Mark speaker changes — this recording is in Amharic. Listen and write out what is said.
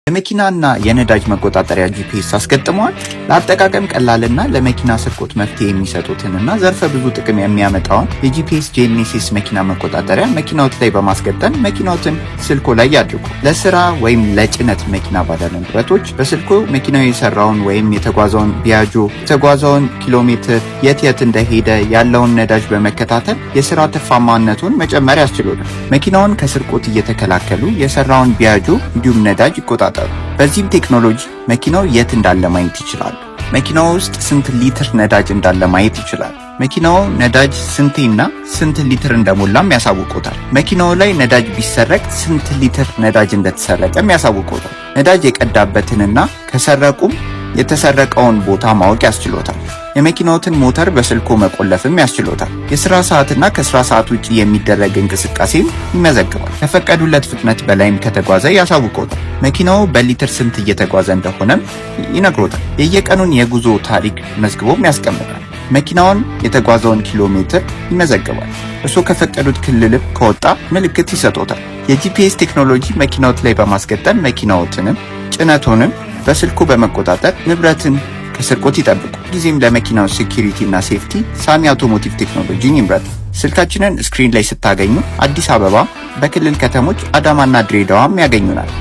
Speaker 1: የመኪናና የነዳጅ መቆጣጠሪያ ጂፒኤስ አስገጥመዋል። ለአጠቃቀም ቀላልና ለመኪና ስርቆት መፍትሄ የሚሰጡትንና ዘርፈ ብዙ ጥቅም የሚያመጣውን የጂፒኤስ ጄኔሲስ መኪና መቆጣጠሪያ መኪናዎት ላይ በማስገጠም መኪናዎትን ስልኮ ላይ ያድርጉ። ለስራ ወይም ለጭነት መኪና ባለንብረቶች በስልኮ መኪናው የሰራውን ወይም የተጓዘውን ኪሎ ሜትር፣ የት እንደሄደ ያለውን ነዳጅ በመከታተል የስራ ትርፋማነቱን መጨመር ያስችሉናል። መኪናውን ከስርቆት እየተከላከሉ የሰራውን ቢያጆ እንዲሁም ነዳጅ ይቆጣጠራሉ። በዚህም ቴክኖሎጂ መኪናው የት እንዳለ ማየት ይችላል። መኪናው ውስጥ ስንት ሊትር ነዳጅ እንዳለ ማየት ይችላል። መኪናው ነዳጅ ስንት ሊትር እንደሞላም ያሳውቁታል። መኪናው ላይ ነዳጅ ቢሰረቅ ስንት ሊትር ነዳጅ እንደተሰረቀም ያሳውቁታል። ነዳጅ የቀዳበትንና ከሰረቁም የተሰረቀውን ቦታ ማወቅ ያስችሎታል። የመኪናዎትን ሞተር በስልኮ መቆለፍም ያስችሎታል። የስራ ሰዓትና ከስራ ሰዓት ውጪ የሚደረግ እንቅስቃሴም ይመዘግባል። ከፈቀዱለት ፍጥነት በላይም ከተጓዘ ያሳውቆታል። መኪናው በሊትር ስንት እየተጓዘ እንደሆነም ይነግሮታል። የየቀኑን የጉዞ ታሪክ መዝግቦም ያስቀምጣል። መኪናውን የተጓዘውን ኪሎ ሜትር ይመዘግባል። እሱ ከፈቀዱት ክልል ከወጣ ምልክት ይሰጦታል። የጂፒኤስ ቴክኖሎጂ መኪናዎት ላይ በማስገጠም መኪናዎትንም ጭነቱንም በስልኩ በመቆጣጠር ንብረትን ከስርቆት ይጠብቁ። ጊዜም ለመኪናው ሴኩሪቲ እና ሴፍቲ ሳሚ አውቶሞቲቭ ቴክኖሎጂን ይምረጡ። ስልካችንን ስክሪን ላይ ስታገኙ አዲስ አበባ፣ በክልል ከተሞች አዳማና ድሬዳዋም ያገኙናል።